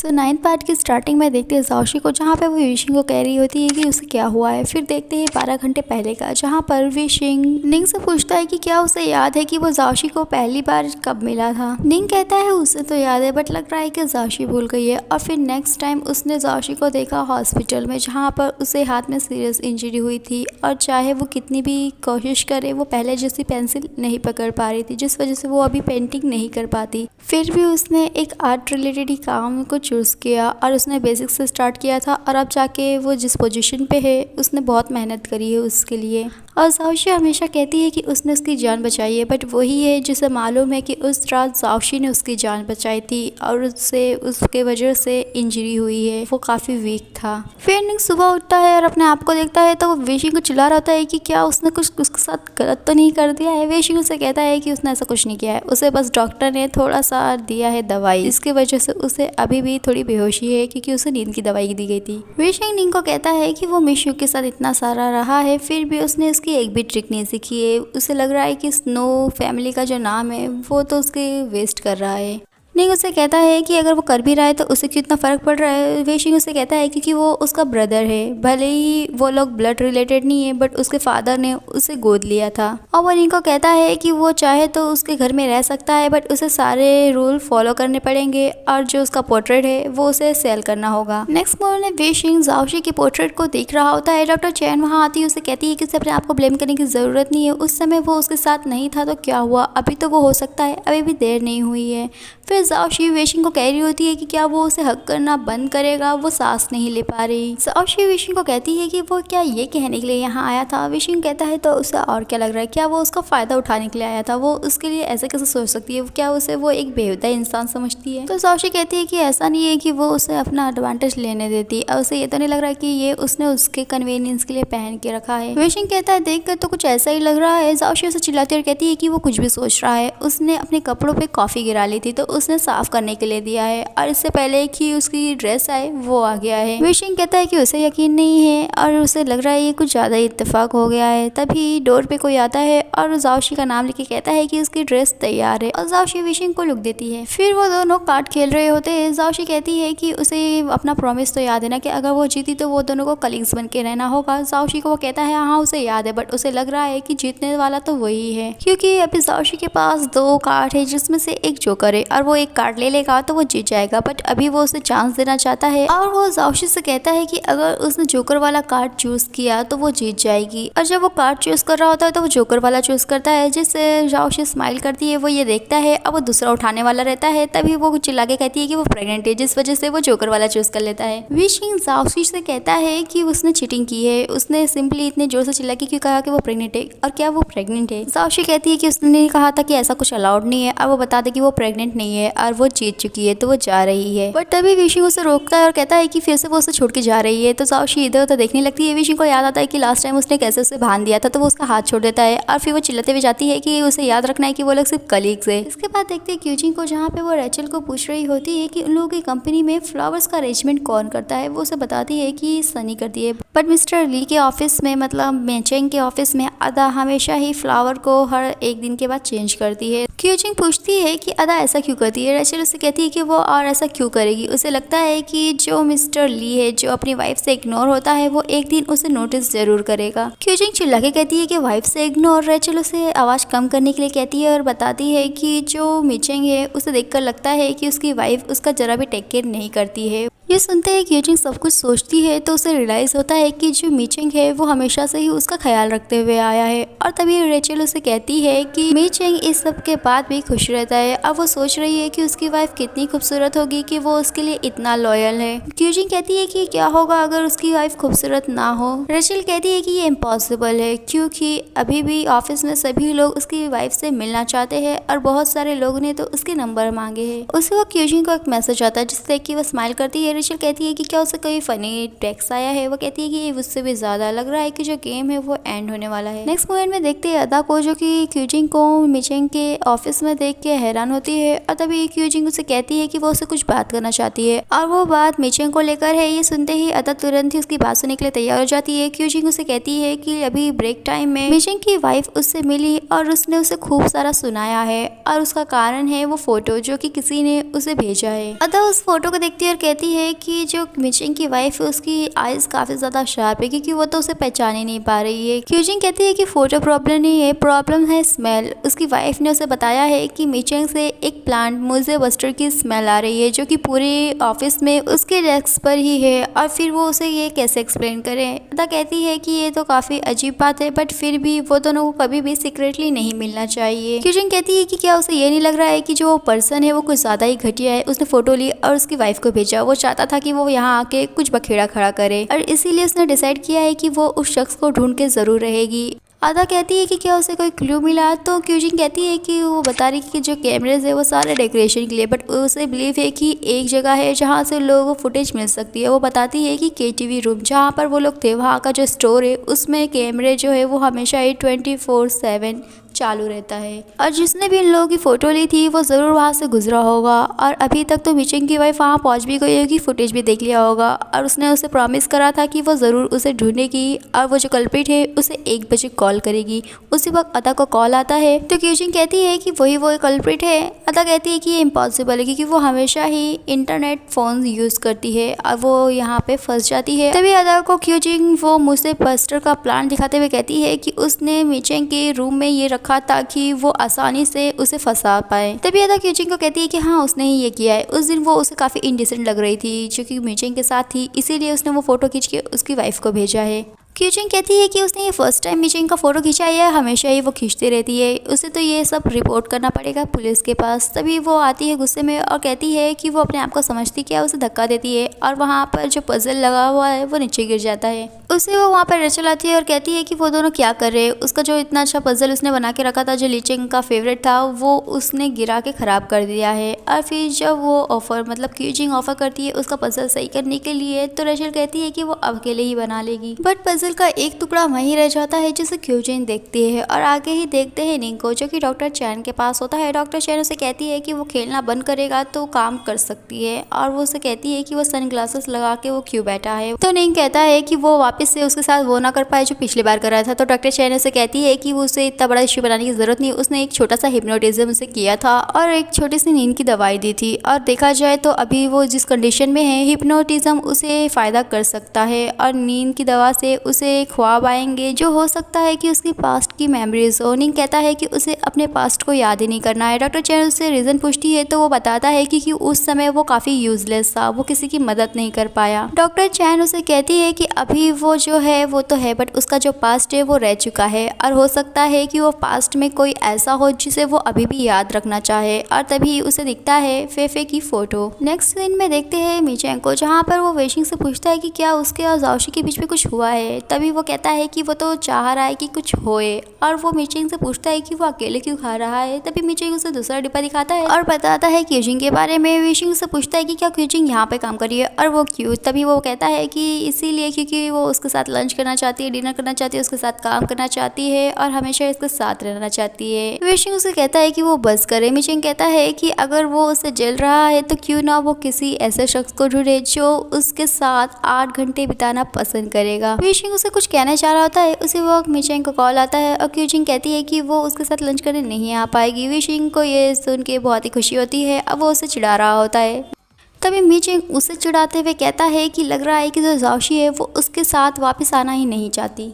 9th part की starting में देखते हैं जाओशी को, जहाँ पे वो विशिंग को कह रही होती है कि उसे क्या हुआ है। फिर देखते हैं 12 घंटे पहले का, जहाँ पर विशिंग निंग से पूछता है कि क्या उसे याद है कि वो जाओशी को पहली बार कब मिला था। निंग कहता है उसे तो याद है, बट लग रहा है कि जाओशी भूल गई है। और फिर नेक्स्ट टाइम उसने जाओशी को देखा हॉस्पिटल में, जहाँ पर उसे हाथ में सीरियस इंजरी हुई थी और चाहे वो कितनी भी कोशिश करे वो पहले जैसी पेंसिल नहीं पकड़ पा रही थी, जिस वजह से वो अभी पेंटिंग नहीं कर पाती। फिर भी उसने एक आर्ट रिलेटेड ही काम को चूज़ किया और उसने बेसिक से स्टार्ट किया था, और अब जाके वो जिस पोजीशन पे है उसने बहुत मेहनत करी है उसके लिए। और जाओशी हमेशा कहती है कि उसने उसकी जान बचाई है, बट वही है जिसे मालूम है कि उस रात जाओशी ने उसकी जान बचाई थी और उसके वजह से इंजरी हुई है, वो काफ़ी वीक था। फिर निंग सुबह उठता है और अपने आप को देखता है तो वो विशिंग को चिल्ला रहा होता है कि क्या उसने कुछ उसके साथ गलत तो नहीं कर दिया है। विशिंग उसे कहता है कि उसने ऐसा कुछ नहीं किया है, उसे बस डॉक्टर ने थोड़ा सा दिया है दवाई, इसकी वजह से उसे अभी भी थोड़ी बेहोशी है क्योंकि उसे नींद की दवाई दी गई थी। विशिंग निंग को कहता है कि वो मिशू के साथ इतना सारा रहा है, फिर भी उसने उसकी एक भी ट्रिक नहीं सीखी है। उसे लग रहा है कि स्नो फैमिली का जो नाम है वो तो उसके वेस्ट कर रहा है। निंग उसे कहता है कि अगर वो कर भी रहा है तो उसे क्यों इतना फ़र्क पड़ रहा है। विशिंग उसे कहता है क्योंकि वो उसका ब्रदर है, भले ही वो लोग ब्लड रिलेटेड नहीं है, बट उसके फादर ने उसे गोद लिया था। और वो निंग को कहता है कि वो चाहे तो उसके घर में रह सकता है, बट उसे सारे रूल फॉलो करने पड़ेंगे और जो उसका पोर्ट्रेट है वो उसे सेल करना होगा। नेक्स्ट मॉर्निंग विशिंग जाओशी के पोर्ट्रेट को देख रहा होता है। डॉक्टर चैन वहाँ आती है, उसे कहती है कि उसे अपने आप को ब्लेम करने की ज़रूरत नहीं है, उस समय वो उसके साथ नहीं था तो क्या हुआ, अभी तो वो हो सकता है, अभी भी देर नहीं हुई है। फिर जाओशी विशिंग को कह रही होती है कि क्या वो उसे हक करना बंद करेगा, वो सांस नहीं ले पा रही। जाओशी विशिंग को कहती है कि वो क्या ये कहने के लिए यहाँ आया था। विशिंग कहता है तो उसे और क्या लग रहा है, क्या वो उसका फ़ायदा उठाने के लिए आया था, वो उसके लिए ऐसे कैसे सोच सकती है, क्या उसे वो एक बेहुदा इंसान समझती है। तो जाओशी कहती है कि ऐसा नहीं है कि वो उसे अपना एडवांटेज लेने देती, और उसे ये तो नहीं लग रहा है कि ये उसने उसके कन्वीनियंस के लिए पहन के रखा है। विशिंग कहता है देख कर तो कुछ ऐसा ही लग रहा है। जाओशी उसे चिल्लाती और कहती है कि वो कुछ भी सोच रहा है, उसने अपने कपड़ों पे कॉफ़ी गिरा ली थी तो उसने साफ करने के लिए दिया है, और इससे पहले कि उसकी ड्रेस आए वो आ गया है। विशिंग कहता है कि उसे यकीन नहीं है और उसे लग रहा है ये कुछ ज़्यादा ही इत्तेफाक हो गया है। तभी डोर पे कोई आता है और जाओशी का नाम लेके कहता है कि उसकी ड्रेस तैयार है, और जाओशी विशिंग को लुक देती है। फिर वो दोनों कार्ड खेल रहे होते हैं। जाओशी कहती है कि उसे अपना प्रॉमिस तो याद है ना कि अगर वो जीती तो वो दोनों को कलीग्स बन के रहना होगा। जाओशी को वो कहता है हाँ उसे याद है, बट उसे लग रहा है कि जीतने वाला तो वही है, क्योंकि अभी जाओशी के पास 2 कार्ड है जिसमें से एक जोकर है, और वो एक कार्ड ले लेगा तो वो जीत जाएगा, बट अभी वो उसे चांस देना चाहता है। और वो जाओशी से कहता है कि अगर उसने जोकर वाला कार्ड चूज किया तो वो जीत जाएगी। और जब वो कार्ड चूज कर रहा होता है तो वो जोकर वाला चूज करता है, जिससे जाओशी स्माइल करती है। वो ये देखता है अब वो दूसरा उठाने वाला रहता है, तभी वो चिल्ला के कहती है कि वो प्रेग्नेंट है, जिस वजह से वो जोकर वाला चूज कर लेता है। विशिंग जाओशी से कहता है कि उसने चीटिंग की है, उसने सिंपली इतने जोर से चिल्ला के क्यों कहा कि वो प्रेग्नेंट है, और क्या वो प्रेग्नेंट है। जाओशी कहती है कि उसने कहा था कि ऐसा कुछ अलाउड नहीं है, और वो बता दे कि वो प्रेग्नेंट नहीं है और वो जीत चुकी है तो वो जा रही है। बट तभी विशिंग उसे रोकता है और कहता है कि फिर से वो उसे छोड़ के जा रही है। तो जाओशी इधर उधर देखने लगती है। विशिंग को याद आता है कि लास्ट टाइम उसने कैसे उसे बांध दिया था, तो वो उसका हाथ छोड़ देता है और फिर वो चिल्लाते हुए जाती है कि उसे याद रखना है कि वो लोग सिर्फ कलीग्स है। इसके बाद देखते हैं क्यूजिंग को, जहाँ पे वो रेचल को पूछ रही होती है कि उन लोगों की कंपनी में फ्लावर्स का अरेंजमेंट कौन करता है। वो उसे बताती है कि सनी करती है, बट मिस्टर ली के ऑफिस में, मतलब मेचेंग के ऑफिस में अदा हमेशा ही फ्लावर को हर एक दिन के बाद चेंज करती है। क्यूजिंग पूछती है कि अदा ऐसा क्यों करती है। रेचल उसे कहती है कि वो और ऐसा क्यों करेगी। उसे लगता है कि जो मिस्टर ली है, जो अपनी वाइफ से इग्नोर होता है, वो एक दिन उसे नोटिस जरूर करेगा। क्यूजिंग चिल्ला के कहती है कि वाइफ से इग्नोर। रेचल उसे आवाज कम करने के लिए कहती है और बताती है कि जो मिचेंग है उसे देखकर लगता है कि उसकी वाइफ उसका जरा भी टेक केयर नहीं करती है। ये सुनते ही क्यूजिंग सब कुछ सोचती है तो उसे रियलाइज होता है कि जो मीचेंग है वो हमेशा से ही उसका ख्याल रखते हुए आया है। और तभी रेचल उसे कहती है कि मीचेंग इस सब के बाद भी खुश रहता है। अब वो सोच रही है कि उसकी वाइफ कितनी खूबसूरत होगी कि वो उसके लिए इतना लॉयल है। क्यूजिंग कहती है कि क्या होगा अगर उसकी वाइफ खूबसूरत ना हो। रेचल कहती है कि ये इम्पॉसिबल है, क्योंकि अभी भी ऑफिस में सभी लोग उसकी वाइफ से मिलना चाहते हैं और बहुत सारे लोगों ने तो उसके नंबर मांगे हैं। उसे वो क्यूजिंग को एक मैसेज आता है जिससे कि वो स्माइल करती है। रेचल कहती है कि क्या उसे कोई फनी टेक्स्ट आया है। वो कहती है कि ये उससे भी ज्यादा लग रहा है कि जो गेम है वो एंड होने वाला है। नेक्स्ट मोमेंट में देखते हैं अदा को, जो कि क्यूजिंग को मिचेंग के ऑफिस में देख के हैरान होती है और तभी क्यूजिंग उसे कहती है कि वो उससे कुछ बात करना चाहती है और वो बात मिचेंग को लेकर है। ये सुनते ही अदा तुरंत ही उसकी बात सुनने के लिए तैयार हो जाती है। क्यूजिंग उसे कहती है कि अभी ब्रेक टाइम में मिचेंग की वाइफ उससे मिली और उसने उसे खूब सारा सुनाया है और उसका कारण है वो फोटो जो कि किसी ने उसे भेजा है। अदा उस फोटो को देखती है और कहती है कि जो मिचेंग की वाइफ है उसकी आईज काफी ज्यादा शार्प है क्योंकि वो तो उसे पहचान ही नहीं पा रही है। क्यूजिंग कहती है कि फोटो प्रॉब्लम नहीं है, प्रॉब्लम है स्मेल। उसकी वाइफ ने उसे बताया है कि मिचेंग से एक प्लांट मुझे बस्टर की स्मेल आ रही है जो कि पूरे ऑफिस में उसके डेस्क पर ही है और फिर वो उसे ये कैसे एक्सप्लेन करे। अदा कहती है कि ये तो काफी अजीब बात है बट फिर भी वो दोनों को कभी भी सीक्रेटली नहीं मिलना चाहिए। क्यूजिंग कहती है कि क्या उसे ये नहीं लग रहा है कि जो पर्सन है वो कुछ ज्यादा ही घटिया है। उसने फोटो ली और उसकी वाइफ को भेजा। वो चाहता था कि वो यहाँ आके कुछ बखेड़ा खड़ा करे और इसीलिए उसने डिसाइड किया है कि वो उस शख्स को ढूंढ के जरूर रहेगी। अदा कहती है कि क्या उसे कोई क्लू मिला, तो क्यूजिंग कहती है कि वो बता रही कि जो कैमरेज है वो सारे डेकोरेशन के लिए, बट उसे बिलीव है कि एक जगह है जहाँ से लोगों को फुटेज मिल सकती है। वो बताती है कि केटीवी रूम जहाँ पर वो लोग थे वहाँ का जो स्टोर है उसमें कैमरे जो है वो हमेशा ही 24/7 चालू रहता है और जिसने भी इन लोगों की फोटो ली थी वो जरूर वहाँ से गुजरा होगा और अभी तक तो मिचेंग की वाइफ वहाँ पहुँच भी गई होगी, फुटेज भी देख लिया होगा और उसने उसे प्रॉमिस करा था कि वो ज़रूर उसे ढूंढेगी और वो जो कल्प्रिट है उसे 1 बजे कॉल करेगी। उसी वक्त अदा को कॉल आता है तो क्यूजिंग कहती है कि वही वो कल्प्रिट है। अदा कहती है कि ये इम्पॉसिबल है क्योंकि वो हमेशा ही इंटरनेट फ़ोन यूज़ करती है और वो यहाँ पे फंस जाती है। तभी अदा को क्यूजिंग वो मुझसे बस्टर का प्लान दिखाते हुए कहती है कि उसने मिचेंग के रूम में ये रखा ताकि वो आसानी से उसे फंसा पाए। तभी अदा क्यूजिंग को कहती है कि हाँ उसने ही ये किया है। उस दिन वो उसे काफ़ी इंडिसेंट लग रही थी जो कि मिचेंग के साथ थी, इसीलिए उसने वो फोटो खींच के उसकी वाइफ को भेजा है। क्यूजिंग कहती है कि उसने ये फर्स्ट टाइम मिचेंग का फोटो खींचा है या हमेशा ही वो खींचती रहती है, उसे तो ये सब रिपोर्ट करना पड़ेगा पुलिस के पास। तभी वो आती है गुस्से में और कहती है कि वो अपने आप को समझती क्या, उसे धक्का देती है और वहाँ पर जो पजल लगा हुआ है वो नीचे गिर जाता है। उसे वो वहाँ पर रेचल आती है और कहती है कि वो दोनों क्या कर रहे हैं। उसका जो इतना अच्छा पजल उसने बना के रखा था जो लीचिंग का फेवरेट था वो उसने गिरा के ख़राब कर दिया है। और फिर जब वो ऑफर मतलब क्यूजिंग ऑफर करती है उसका पजल सही करने के लिए तो रेचल कहती है कि वो अकेले ही बना लेगी, बट पजल का एक टुकड़ा वहीं रह जाता है जिसे क्यूजिंग देखती है। और आगे ही देखते हैं निंग को जो कि डॉक्टर चैन के पास होता है। डॉक्टर चैन उसे कहती है कि वो खेलना बंद करेगा तो काम कर सकती है और वो उसे कहती है कि वो सनग्लासेस लगा के वो क्यों बैठा है। तो निंग कहता है कि वो वापस से उसके साथ वो ना कर पाए जो पिछली बार कर रहा था। तो डॉक्टर चैन उसे कहती है कि वो उसे इतना बड़ा इश्यू बनाने की जरूरत नहीं, उसने एक छोटा सा हिप्नोटिज्म उसे किया था और एक छोटी सी नींद की दवाई दी थी और देखा जाए तो अभी वो जिस कंडीशन में है हिप्नोटिज्म उसे फायदा कर सकता है और नींद की दवा से उसे ख्वाब आएंगे जो हो सकता है कि उसकी पास्ट की मेमोरीज हो। निंग कहता है कि उसे अपने पास्ट को याद ही नहीं करना है। डॉक्टर चैन उससे रीजन पूछती है तो वो बताता है कि उस समय वो काफी यूजलेस था, वो किसी की मदद नहीं कर पाया। डॉक्टर चैन उसे कहती है कि अभी वो जो है वो तो है बट उसका जो पास्ट है वो रह चुका है और हो सकता है कि वो पास्ट में कोई ऐसा हो जिसे वो अभी भी याद रखना चाहे और तभी उसे दिखता है फेफे की फोटो। नेक्स्ट सीन में देखते हैं मिचेंग को जहाँ पर वो वेशिंग से पूछता है कि क्या उसके और जाओशी के बीच में कुछ हुआ है। तभी वो कहता है कि वो तो चाह रहा है कि कुछ होए और वो मिचेंग से पूछता है कि वो अकेले क्यों खा रहा है। तभी मिचेंग उसे दूसरा डिब्बा दिखाता है और बताता है क्यूजिंग के बारे में। वेशिंग से पूछता है कि क्या क्यूजिंग यहाँ पे काम कर रही है और वो क्यों। तभी वो कहता है कि इसीलिए क्योंकि वो उसके साथ लंच करना चाहती है, डिनर करना चाहती है, उसके साथ काम करना चाहती है और हमेशा इसके साथ रहना चाहती है। वेशिंग उसे कहता है कि वो बस करे। मिचेंग कहता है कि अगर वो उसे जल रहा है तो क्यों ना वो किसी ऐसे शख्स को ढूंढे जो उसके साथ 8 घंटे बिताना पसंद करेगा। वेशिंग उसे कुछ कहना चाह रहा होता है, उसी वक्त मिचेंग को कॉल आता है और क्यूजिंग कहती है कि वो उसके साथ लंच करने नहीं आ पाएगी। वेशिंग को ये सुन के बहुत ही खुशी होती है। अब वो उसे चिढ़ा रहा होता है। तभी मिचेंग उसे चिढ़ाते हुए कहता है कि लग रहा है कि जो जाओशी है वो उसके साथ वापस आना ही नहीं चाहती।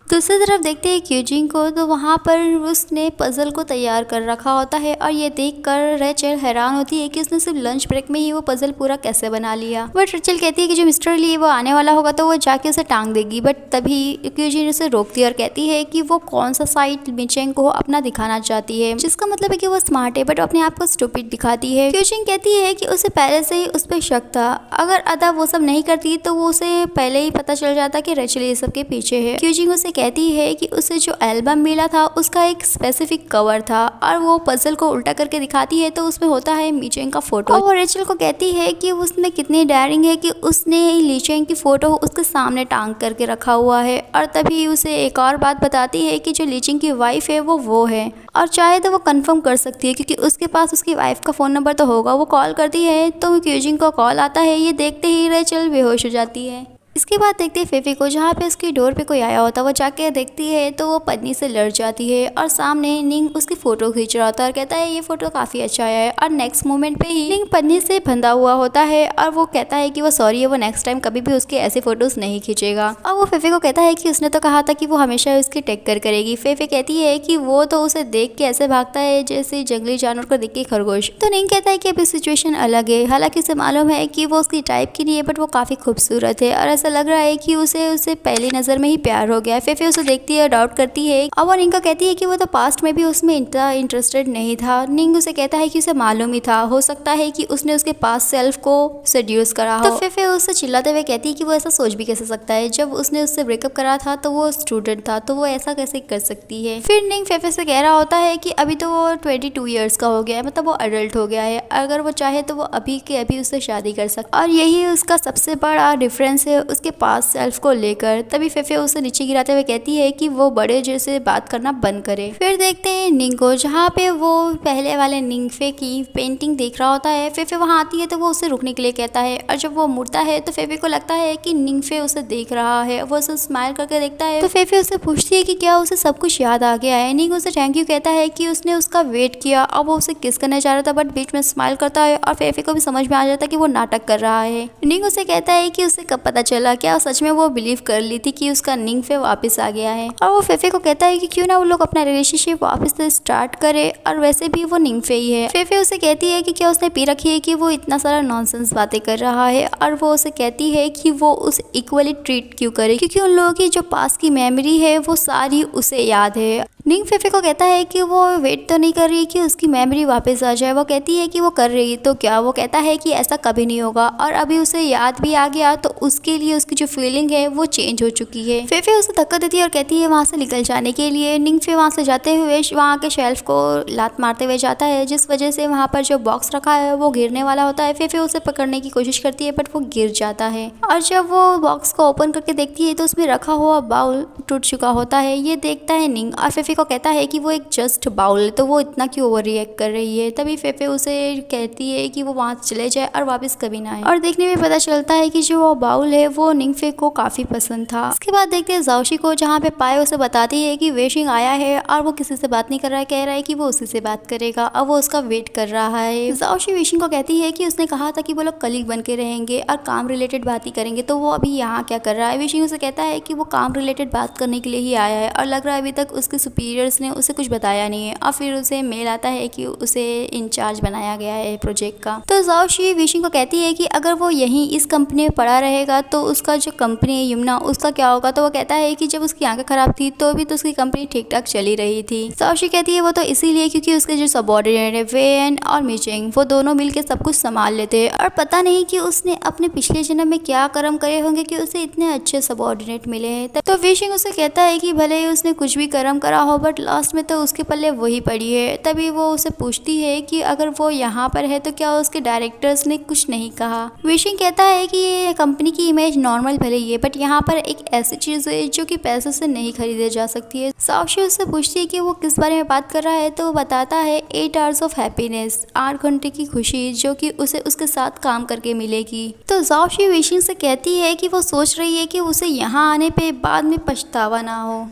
दूसरी तरफ देखते हैं क्यूजिंग को तो वहाँ पर उसने पजल को तैयार कर रखा होता है और ये देखकर रेचल हैरान होती है कि उसने सिर्फ लंच ब्रेक में ही वो पजल पूरा कैसे बना लिया। बट रेचल कहती है कि जो मिस्टर ली वो आने वाला होगा तो वो जाके उसे टांग देगी, बट तभी क्यूजिंग उसे रोकती है और कहती है कि वो कौन सा साइड मिचेंग को अपना दिखाना चाहती है, जिसका मतलब है कि वो स्मार्ट है बट अपने आप को स्टूपिड दिखाती है। क्यूजिंग कहती है कि उसे पहले से ही उस पर शक था, अगर अदा वो सब नहीं करती तो वो उसे पहले ही पता चल जाता कि रेचल ये सब के पीछे है। क्यूजिंग उसे कहती है कि उसे जो एल्बम मिला था उसका एक स्पेसिफिक कवर था और वो पजल को उल्टा करके दिखाती है तो उसमें होता है मीचेंग का फोटो। और वो रेचल को कहती है कि उसने कितनी डेयरिंग है कि उसने लीचेंग की फोटो उसके सामने टांग करके रखा हुआ है। और तभी उसे एक और बात बताती है कि जो लीचेंग की वाइफ है वो है और चाहे तो वो कंफर्म कर सकती है क्योंकि उसके पास उसकी वाइफ का फ़ोन नंबर तो होगा। वो कॉल करती है तो क्यूजिंग को कॉल आता है। ये देखते ही रेचल बेहोश हो जाती है। इसके बाद देखते हैं फेफे को, जहाँ पे उसकी डोर पे कोई आया होता है। वो जाके देखती है तो वो पत्नी से लड़ जाती है और सामने निंग उसकी फ़ोटो खींच रहा होता है और कहता है ये फ़ोटो काफ़ी अच्छा आया है। और नेक्स्ट मोमेंट पे ही निंग पत्नी से बंधा हुआ होता है और वो कहता है कि वो सॉरी है, वो नेक्स्ट टाइम कभी भी उसके ऐसे फ़ोटोज़ नहीं खींचेगा। और वो फेफे को कहता है कि उसने तो कहा था कि वो हमेशा उसकी टेक केयर करेगी। फेफे कहती है कि वो तो उसे देख के ऐसे भागता है जैसे जंगली जानवर को देख के खरगोश। तो निंग कहता है कि अभी सिचुएशन अलग है, हालांकि उसे मालूम है कि वो उसकी टाइप की नहीं है बट वो काफ़ी खूबसूरत है और ऐसा लग रहा है कि उसे पहली नजर में ही प्यार हो गया। फेफे उसे देखती है, डाउट करती है और वो निंग को कहती है कि वो तो पास्ट में भी उसमें इतना इंटरेस्टेड नहीं था। निंग उसे कहता है कि उसे मालूम ही था, हो सकता है कि उसने उसके पास्ट सेल्फ को सेड्यूस करा हो। तो फेफे उससे चिल्लाते हुए कहती है कि वो ऐसा सोच भी कैसे सकता है, जब उसने उससे ब्रेकअप करा था तो वो स्टूडेंट था, तो वो ऐसा कैसे कर सकती है। फिर निंग फेफे से कह रहा होता है कि अभी तो वो 22 ईयर्स का हो गया है, मतलब वो अडल्ट हो गया है, अगर वो चाहे तो वो अभी के अभी उससे शादी कर सकता। और यही उसका सबसे बड़ा डिफरेंस है उसके पास्ट सेल्फ को लेकर। तभी फेफे उसे नीचे गिराते हुए कहती है कि वो बड़े जैसे बात करना बंद करे। फिर देखते हैं निंग को, जहाँ पे वो पहले वाले निंगफे की पेंटिंग देख रहा होता है। फेफे वहाँ आती है तो वो उसे रुकने के लिए कहता है और जब वो मुड़ता है तो फेफे को लगता है कि निंगफे उसे देख रहा है। वो उसे स्माइल करके देखता है तो फेफे उसे पूछती है कि क्या उसे सब कुछ याद आ गया है। निंग उसे थैंक यू कहता है कि उसने उसका वेट किया और वो उसे किस करना चाह रहा था बट बीच में स्माइल करता है और फेफे को भी समझ में आ जाता है कि वो नाटक कर रहा है। निंग उसे कहता है कि उसे कब पता चला, क्या सच में वो बिलीव कर ली थी कि उसका निंगफे वापस आ गया है। और वो फेफे को कहता है कि क्यों ना वो लोग अपना रिलेशनशिप वापस से स्टार्ट करे और वैसे भी वो निंगफे ही है। फेफे उसे कहती है कि क्या उसने पी रखी है कि वो इतना सारा नॉनसेंस बातें कर रहा है और वो उसे कहती है कि वो उसे इक्वली ट्रीट क्यों करे क्योंकि उन लोगों की जो पास की मेमोरी है वो सारी उसे याद है। निंग फेफे को कहता है कि वो वेट तो नहीं कर रही कि उसकी मेमोरी वापस आ जाए। वो कहती है कि वो कर रही तो क्या, वो कहता है कि ऐसा कभी नहीं होगा और अभी उसे याद भी आ गया तो उसके लिए उसकी जो फीलिंग है वो चेंज हो चुकी है। फेफे उसे धक्का देती है और कहती है वहाँ से निकल जाने के लिए। निंग फे वहाँ से जाते हुए वहाँ के शेल्फ को लात मारते हुए जाता है जिस वजह से वहाँ पर जो बॉक्स रखा है वो गिरने वाला होता है। फेफे उसे पकड़ने की कोशिश करती है बट वो गिर जाता है और जब वो बॉक्स को ओपन करके देखती है तो उसमें रखा हुआ बाउल टूट चुका होता है। ये देखता है निंग और फेफे को कहता है कि वो एक जस्ट बाउल है तो वो इतना क्यों ओवर रिएक्ट कर रही है। तभी फेफे उसे कहती है कि वो वहाँ चले जाए और वापस कभी ना आए और देखने में पता चलता है कि जो वो बाउल है वो निंगफे को काफी पसंद था। इसके बाद देखते हैं जाओशी को, जहाँ पे पाए उसे बताती है कि वेशिंग आया है और वो किसी से बात नहीं कर रहा है, कह रहा है कि वो उसी से बात करेगा और वो उसका वेट कर रहा है। जाओशी वेशिंग को कहती है कि उसने कहा था कि वो लोग कलीग बन के रहेंगे और काम रिलेटेड बात ही करेंगे, तो वो अभी यहाँ क्या कर रहा है। वेशिंग उसे कहता है कि वो काम रिलेटेड बात करने के लिए ही आया है और लग रहा है अभी तक उसके सुपीरियर्स ने उसे कुछ बताया नहीं है। और फिर उसे मेल आता है कि उसे इंचार्ज बनाया गया है प्रोजेक्ट का। तो जाओशी वेशिंग को कहती है कि अगर वो यहीं इस कंपनी में पड़ा रहेगा तो उसका जो कंपनी है यमुना उसका क्या होगा। तो वो कहता है कि जब उसकी आंखें खराब थी तो भी तो उसकी कंपनी ठीक ठाक चली रही थी। जाओशी कहती है वो तो इसीलिए क्योंकि उसके जो सबऑर्डिनेट है वेन और मीचिंग वो दोनों मिलकर सब कुछ संभाल लेते हैं और पता नहीं कि उसने अपने पिछले जन्म में क्या कर्म करे होंगे कि उसे इतने अच्छे सबऑर्डिनेट मिले हैं। तो वेशिंग उसे कहता है कि भले ही उसने कुछ भी कर्म करा हो बट लास्ट में तो उसके पल्ले वही पड़ी है। तभी वो उसे पूछती है कि अगर वो यहाँ पर है तो क्या उसके डायरेक्टर्स ने कुछ नहीं कहा। वेशिंग कहता है कि ये कंपनी की इमेज नॉर्मल भले ही है बट यहाँ पर एक ऐसी चीज है जो कि पैसों से नहीं खरीदे जा सकती है। जाओशी उससे पूछती है कि वो किस बारे में बात कर रहा है तो वो बताता है 8 आवर्स ऑफ हैप्पीनेस, 8 घंटे की खुशी जो कि उसे उसके साथ काम करके मिलेगी। तो जाओशी वेशिंग से कहती है कि वो सोच रही है कि उसे यहाँ आने पे बाद में पछतावा ना हो।